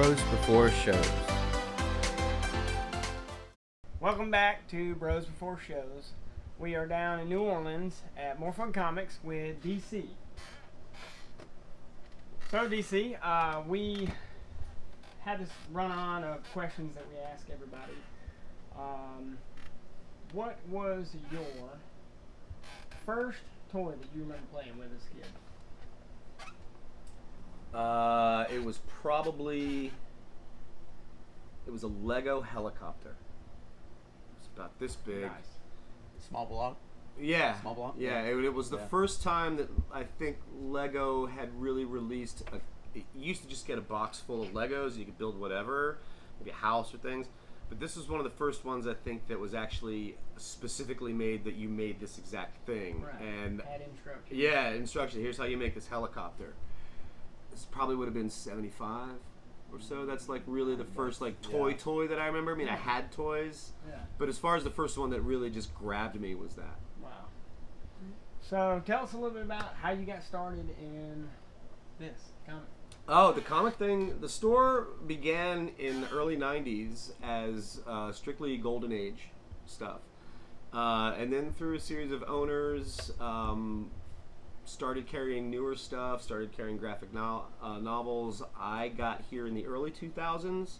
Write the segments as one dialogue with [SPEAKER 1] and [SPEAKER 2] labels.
[SPEAKER 1] Bros Before Shows.
[SPEAKER 2] Welcome back to Bros Before Shows. We are down in New Orleans at More Fun Comics with DC. So DC, we had this run-on of questions that we ask everybody. What was your first toy that you remember playing with as a kid?
[SPEAKER 3] It was probably, it was a Lego helicopter. It was about this big.
[SPEAKER 2] Nice.
[SPEAKER 4] Small block?
[SPEAKER 3] Yeah.
[SPEAKER 4] Small block?
[SPEAKER 3] Yeah, it was the first time that I think Lego had really released you used to just get a box full of Legos, you could build whatever, maybe a house or things. But this was one of the first ones I think that was actually specifically made that you made this exact thing.
[SPEAKER 2] Right.
[SPEAKER 3] And
[SPEAKER 2] Had instructions.
[SPEAKER 3] yeah, instruction. Here's how you make this helicopter. This probably would have been 75 or so. That's like really the first like toy that I remember. I mean, I had toys, but as far as the first one that really just grabbed me was that.
[SPEAKER 2] Wow. So tell us a little bit about how you got started in this comic.
[SPEAKER 3] Oh, the comic thing. The store began in the early 90s as strictly Golden Age stuff. And then through a series of owners, started carrying newer stuff, started carrying graphic novels. I got here in the early 2000s.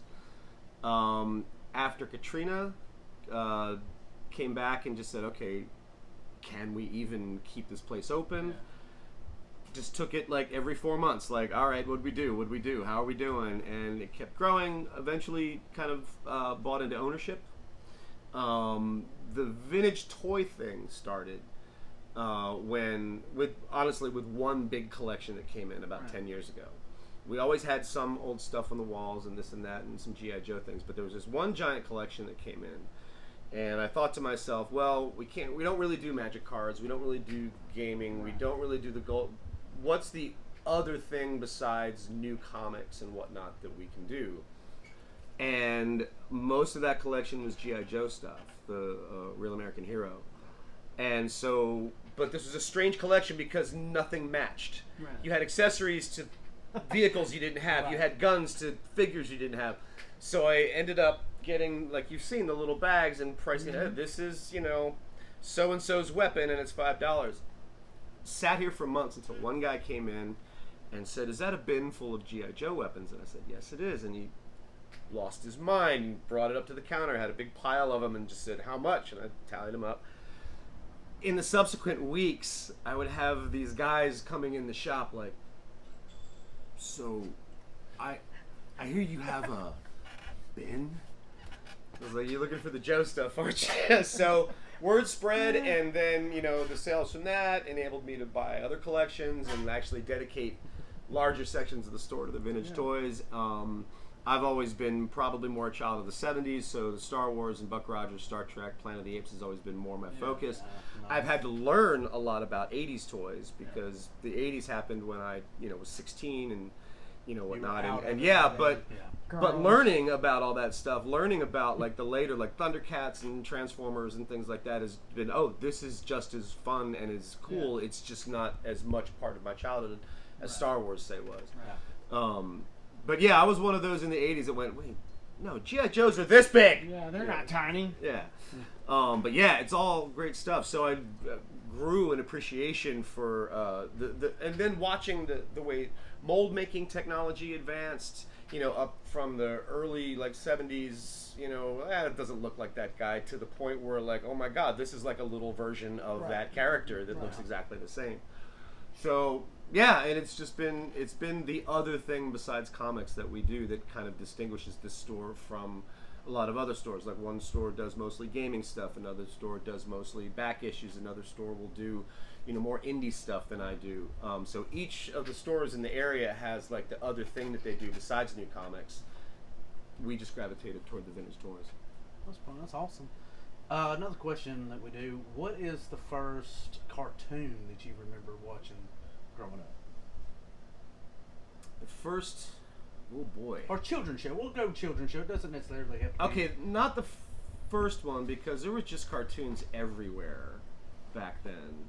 [SPEAKER 3] After Katrina came back and just said, okay, can we even keep this place open?
[SPEAKER 2] Yeah.
[SPEAKER 3] Just took it like every 4 months, like, all right, what'd we do? How are we doing? And it kept growing, eventually kind of bought into ownership. The vintage toy thing started with one big collection that came in about 10 years ago. We always had some old stuff on the walls and this and that and some G.I. Joe things, but there was this one giant collection that came in. And I thought to myself, well, we don't really do magic cards, we don't really do gaming, we don't really do the gold. What's the other thing besides new comics and whatnot that we can do? And most of that collection was G.I. Joe stuff, the Real American Hero. And so, but this was a strange collection because nothing matched.
[SPEAKER 2] Right.
[SPEAKER 3] You had accessories to vehicles you didn't have. You had guns to figures you didn't have. So I ended up getting, like you've seen, the little bags and pricing it. This is, so-and-so's weapon and it's $5. Sat here for months until one guy came in and said, is that a bin full of G.I. Joe weapons? And I said, yes, it is. And he lost his mind, brought it up to the counter, had a big pile of them and just said, how much? And I tallied them up. In the subsequent weeks, I would have these guys coming in the shop like, so, I hear you have a bin? I was like, you're looking for the Joe stuff, aren't you? So, word spread, and then, the sales from that enabled me to buy other collections and actually dedicate larger sections of the store to the vintage toys. I've always been probably more a child of the 70s, so the Star Wars and Buck Rogers, Star Trek, Planet of the Apes has always been more my focus.
[SPEAKER 4] Nice.
[SPEAKER 3] I've had to learn a lot about 80s toys because the 80s happened when I, was 16 and, whatnot. But learning about all that stuff, learning about like the later, like Thundercats and Transformers and things like that has been, this is just as fun and as cool. Yeah. It's just not as much part of my childhood as Star Wars, say, was.
[SPEAKER 2] Right.
[SPEAKER 3] But yeah, I was one of those in the 80s that went, wait, no, G.I. Joes are this big.
[SPEAKER 2] Yeah, they're not tiny.
[SPEAKER 3] Yeah. But yeah, it's all great stuff. So I grew an appreciation for and then watching the way mold making technology advanced, up from the early like 70s, it doesn't look like that guy, to the point where like, oh my God, this is like a little version of that character that looks exactly the same. So yeah, and it's been the other thing besides comics that we do that kind of distinguishes this store from a lot of other stores. Like one store does mostly gaming stuff, another store does mostly back issues, another store will do more indie stuff than I do. So each of the stores in the area has like the other thing that they do besides new comics. We just gravitated toward the vintage toys.
[SPEAKER 4] That's fun. That's awesome. Another question that we do: what is the first cartoon that you remember watching growing up?
[SPEAKER 3] The first, oh boy.
[SPEAKER 4] Or children's show. We'll go children's show. It doesn't necessarily have to be.
[SPEAKER 3] Okay, not the first one because there were just cartoons everywhere back then.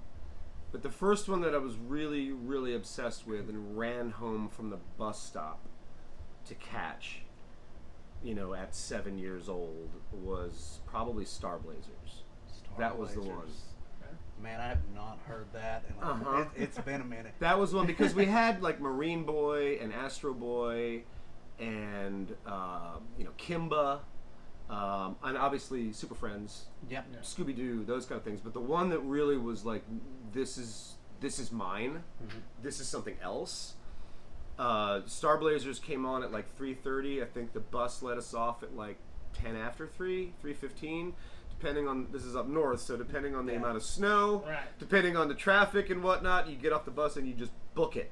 [SPEAKER 3] But the first one that I was really, really obsessed with and ran home from the bus stop to catch, at 7 years old was probably Star Blazers. That was the one.
[SPEAKER 4] Man, I have not heard that, and it's been a minute.
[SPEAKER 3] That was one because we had like Marine Boy and Astro Boy, and Kimba, and obviously Super Friends,
[SPEAKER 4] Yep.
[SPEAKER 2] Yeah.
[SPEAKER 3] Scooby Doo, those kind of things. But the one that really was like, this is mine.
[SPEAKER 4] Mm-hmm.
[SPEAKER 3] This is something else. Star Blazers came on at like 3:30. I think the bus let us off at like 10 after 3:15. Depending on, this is up north, so depending on the amount of snow,
[SPEAKER 2] Right.
[SPEAKER 3] depending on the traffic and whatnot, you get off the bus and you just book it,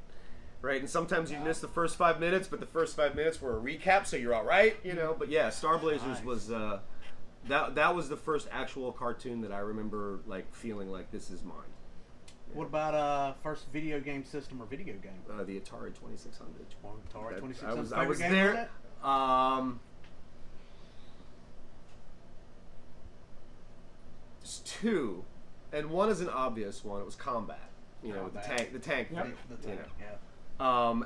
[SPEAKER 3] right? And sometimes you miss the first 5 minutes, but the first 5 minutes were a recap, so you're all right, But yeah, Star Blazers was that was the first actual cartoon that I remember like feeling like this is mine.
[SPEAKER 4] What about first video game system or video game?
[SPEAKER 3] The Atari 2600.
[SPEAKER 4] Atari 2600.
[SPEAKER 3] I was
[SPEAKER 4] Favorite game
[SPEAKER 3] there. There's two, and one is an obvious one. It was Combat.
[SPEAKER 4] Combat.
[SPEAKER 3] The tank
[SPEAKER 2] Yep.
[SPEAKER 3] thing.
[SPEAKER 4] The tank, yeah.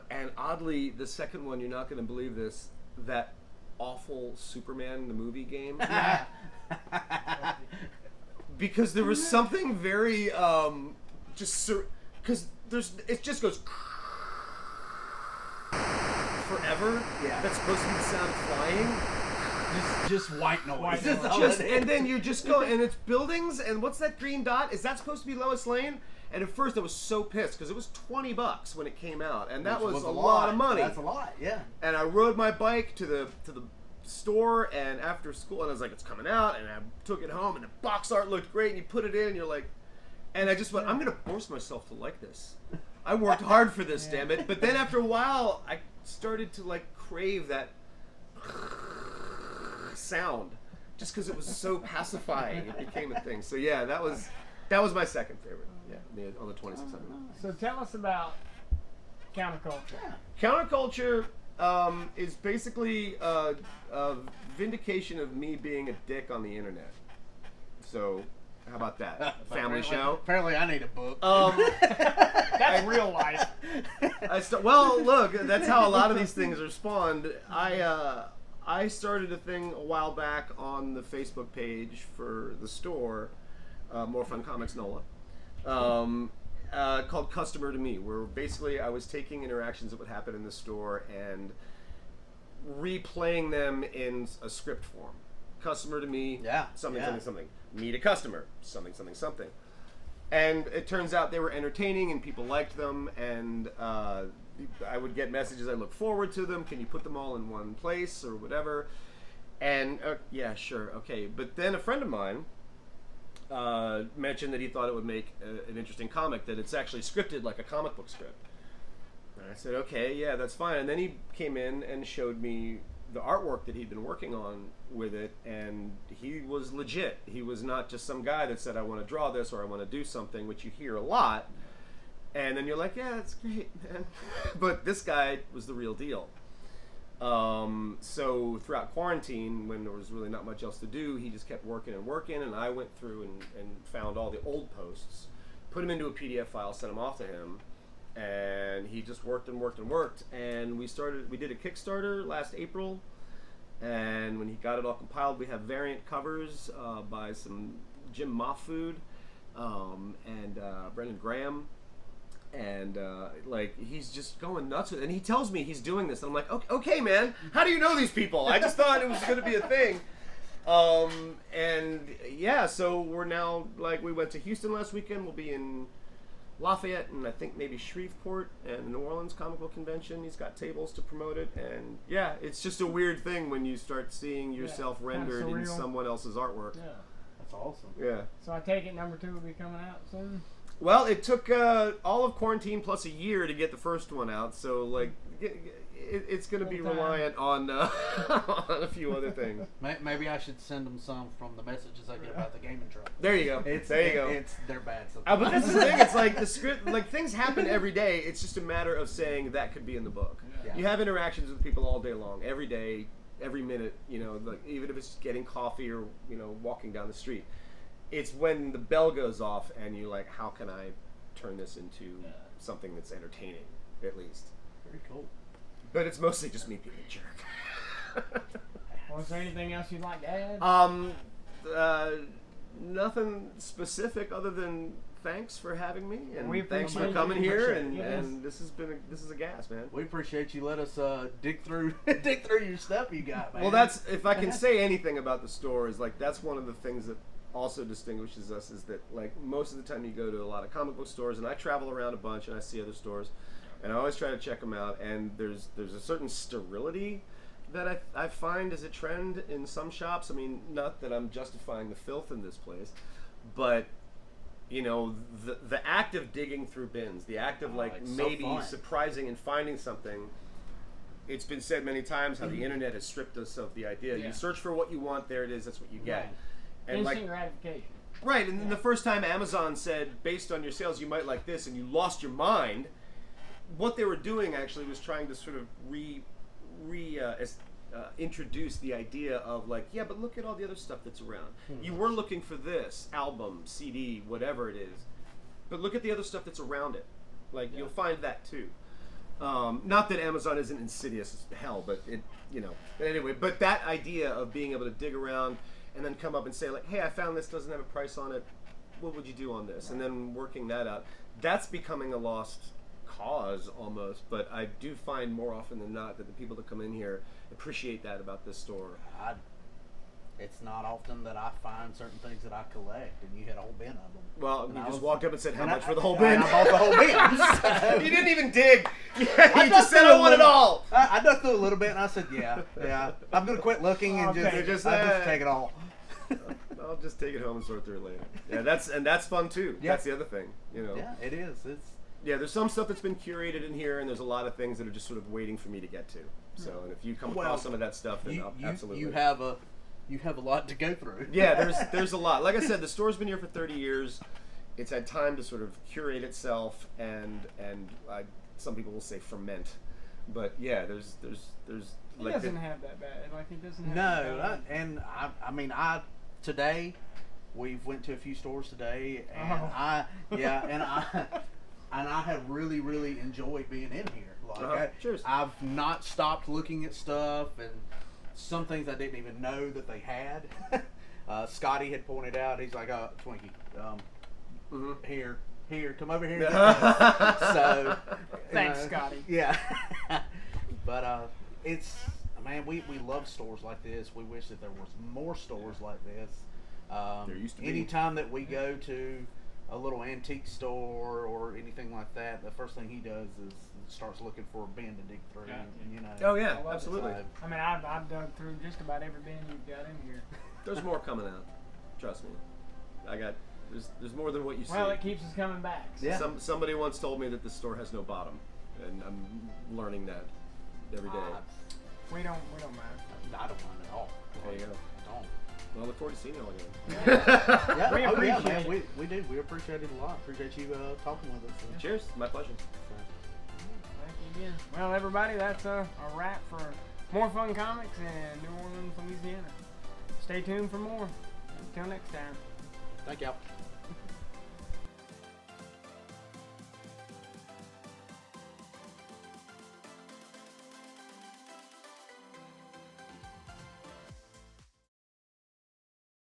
[SPEAKER 3] And oddly, the second one, you're not going to believe this, that awful Superman the movie game. Because there was something very because it just goes forever.
[SPEAKER 4] Yeah.
[SPEAKER 3] That's supposed to be the sound of flying.
[SPEAKER 4] Just white noise.
[SPEAKER 2] White
[SPEAKER 4] That's
[SPEAKER 2] noise.
[SPEAKER 4] all
[SPEAKER 3] Just
[SPEAKER 4] it is.
[SPEAKER 3] and then you just go and it's buildings and what's that green dot? Is that supposed to be Lois Lane? And at first I was so pissed because it was $20 when it came out, and that
[SPEAKER 4] Which
[SPEAKER 3] was a lot of money.
[SPEAKER 4] That's a lot, yeah.
[SPEAKER 3] And I rode my bike to the store, and after school, and I was like, it's coming out, and I took it home, and the box art looked great, and you put it in, and you're like, and I just went, I'm gonna force myself to like this. I worked hard for this, damn it. But then after a while, I started to like crave that sound, just because it was so pacifying. It became a thing. So yeah, that was my second favorite. Yeah, on the 2600.
[SPEAKER 2] So tell us about counterculture.
[SPEAKER 3] Counterculture is basically a vindication of me being a dick on the internet. So, how about that? Family show.
[SPEAKER 4] Apparently, I need a book.
[SPEAKER 2] That's real life.
[SPEAKER 3] Well, look, that's how a lot of these things are spawned. I started a thing a while back on the Facebook page for the store, More Fun Comics NOLA, called Customer to Me, where basically I was taking interactions that would happen in the store and replaying them in a script form. Customer to me, something. Meet a customer, something. And it turns out they were entertaining and people liked them, and I would get messages, I look forward to them, can you put them all in one place or whatever? And yeah, sure, okay. But then a friend of mine mentioned that he thought it would make an interesting comic, that it's actually scripted like a comic book script. And I said, okay, yeah, that's fine. And then he came in and showed me the artwork that he'd been working on with it, and he was legit. He was not just some guy that said, I want to draw this or I want to do something, which you hear a lot. And then you're like, yeah, that's great, man. But this guy was the real deal. So throughout quarantine, when there was really not much else to do, he just kept working, and I went through and found all the old posts, put them into a PDF file, sent them off to him, and he just worked, and we did a Kickstarter last April, and when he got it all compiled, we have variant covers by some Jim Mahfood and Brendan Graham. And like he's just going nuts with it. And he tells me he's doing this, and I'm like, okay, man, how do you know these people? I just thought it was going to be a thing. And yeah, so we're now, like, we went to Houston last weekend. We'll be in Lafayette and I think maybe Shreveport and the New Orleans Comic Book Convention. He's got tables to promote it, and yeah, it's just a weird thing when you start seeing yourself rendered in someone else's artwork.
[SPEAKER 2] Yeah.
[SPEAKER 4] That's awesome.
[SPEAKER 3] Yeah.
[SPEAKER 2] So I take it number 2 will be coming out soon?
[SPEAKER 3] Well, it took all of quarantine plus a year to get the first one out, so like it's going to be reliant on on a few other things.
[SPEAKER 4] Maybe I should send them some from the messages I get about the gaming truck.
[SPEAKER 3] There you go.
[SPEAKER 4] They're bad sometimes.
[SPEAKER 3] But that's the thing. It's like the script. Like things happen every day. It's just a matter of saying that could be in the book.
[SPEAKER 4] Yeah.
[SPEAKER 3] You have interactions with people all day long, every day, every minute. You know, like even if it's getting coffee or walking down the street. It's when the bell goes off and you're like, how can I turn this into something that's entertaining, at least?
[SPEAKER 4] Very cool.
[SPEAKER 3] But it's mostly just me being a jerk.
[SPEAKER 2] Was there anything else you'd like to add?
[SPEAKER 3] Nothing specific other than thanks for having me, and
[SPEAKER 2] We
[SPEAKER 3] thanks for
[SPEAKER 2] appreciate
[SPEAKER 3] coming
[SPEAKER 2] it.
[SPEAKER 3] here,
[SPEAKER 2] Appreciate it.
[SPEAKER 3] and this is a gas, man.
[SPEAKER 4] We appreciate you let us dig through your stuff you got, man.
[SPEAKER 3] Well, that's, if I can say anything about the store, is like that's one of the things that also distinguishes us, is that like most of the time you go to a lot of comic book stores, and I travel around a bunch and I see other stores, and I always try to check them out, and there's a certain sterility that I find as a trend in some shops. I mean, not that I'm justifying the filth in this place, but you know, the act of digging through bins, the act of like maybe
[SPEAKER 4] so
[SPEAKER 3] surprising and finding something. It's been said many times how the internet has stripped us of the idea.
[SPEAKER 2] Yeah.
[SPEAKER 3] You search for what you want, there it is, that's what you get.
[SPEAKER 2] Right.
[SPEAKER 3] And
[SPEAKER 2] Instant gratification.
[SPEAKER 3] right, and then the first time Amazon said, based on your sales, you might like this, and you lost your mind, what they were doing actually was trying to sort of introduce the idea of like, yeah, but look at all the other stuff that's around. You were looking for this album, CD, whatever it is, but look at the other stuff that's around it. Like, you'll find that too. Not that Amazon isn't insidious as hell, but it, you know. But anyway, but that idea of being able to dig around and then come up and say like, hey, I found this, doesn't have a price on it. What would you do on this? And then working that out. That's becoming a lost cause almost, but I do find more often than not that the people that come in here appreciate that about this store.
[SPEAKER 4] It's not often that I find certain things that I collect, and you had a whole bin of them.
[SPEAKER 3] Well,
[SPEAKER 4] And
[SPEAKER 3] you
[SPEAKER 4] I
[SPEAKER 3] just
[SPEAKER 4] was-
[SPEAKER 3] walked up and said how
[SPEAKER 4] and
[SPEAKER 3] much
[SPEAKER 4] I-
[SPEAKER 3] for the whole
[SPEAKER 4] and
[SPEAKER 3] bin.
[SPEAKER 4] I bought the whole bin.
[SPEAKER 3] You didn't even dig. You
[SPEAKER 4] I
[SPEAKER 3] just said I want it all.
[SPEAKER 4] I dug through a little bit, and I said, yeah. I'm gonna quit looking and
[SPEAKER 2] Okay.
[SPEAKER 4] just
[SPEAKER 3] Just,
[SPEAKER 4] take it all.
[SPEAKER 3] I'll just take it home and sort through it later. Yeah, that's fun too.
[SPEAKER 4] Yeah.
[SPEAKER 3] That's the other thing, you know.
[SPEAKER 4] Yeah, it is. It's
[SPEAKER 3] Yeah, there's some stuff that's been curated in here, and there's a lot of things that are just sort of waiting for me to get to. So, and if you come across
[SPEAKER 4] Well,
[SPEAKER 3] some of that stuff, then absolutely.
[SPEAKER 4] you have a lot to go through.
[SPEAKER 3] Yeah, there's a lot. Like I said, the store's been here for 30 years. It's had time to sort of curate itself, and some people will say ferment, but yeah, there's
[SPEAKER 2] It
[SPEAKER 3] like
[SPEAKER 2] doesn't have that bad. Like, it doesn't have that bad.
[SPEAKER 4] I mean, today we've went to a few stores today, and I have really, really enjoyed being in here. Like,
[SPEAKER 3] Cheers.
[SPEAKER 4] I've not stopped looking at stuff, and some things I didn't even know that they had. Scotty had pointed out, he's like, Twinkie, here, come over here. And get this." So,
[SPEAKER 2] Thanks, Scotty.
[SPEAKER 4] Yeah. But it's, man, we love stores like this. We wish that there was more stores like this.
[SPEAKER 3] There used to be.
[SPEAKER 4] Anytime that we go to a little antique store or anything like that, the first thing he does is starts looking for a bin to dig through.
[SPEAKER 2] Yeah.
[SPEAKER 4] And, you know.
[SPEAKER 3] Oh yeah,
[SPEAKER 2] I love it.
[SPEAKER 3] absolutely.
[SPEAKER 2] I mean, I've dug through just about every bin you've got in here.
[SPEAKER 3] There's more coming out. Trust me. There's more than what you see.
[SPEAKER 2] Well, it keeps us coming back. So.
[SPEAKER 4] Yeah.
[SPEAKER 3] Somebody once told me that the store has no bottom, and I'm learning that every day.
[SPEAKER 2] We don't mind.
[SPEAKER 4] I don't mind at all.
[SPEAKER 3] There you go.
[SPEAKER 4] Don't.
[SPEAKER 3] Well, I look forward to seeing you all again.
[SPEAKER 4] Yeah,
[SPEAKER 2] We
[SPEAKER 4] yeah,
[SPEAKER 2] appreciate
[SPEAKER 4] man.
[SPEAKER 2] it.
[SPEAKER 4] We do. We appreciate it a lot. Appreciate you talking with us. And,
[SPEAKER 3] Cheers. My pleasure.
[SPEAKER 2] Thank you again. Well, everybody, that's a wrap for More Fun Comics in New Orleans, Louisiana. Stay tuned for more. Until next time.
[SPEAKER 4] Thank y'all.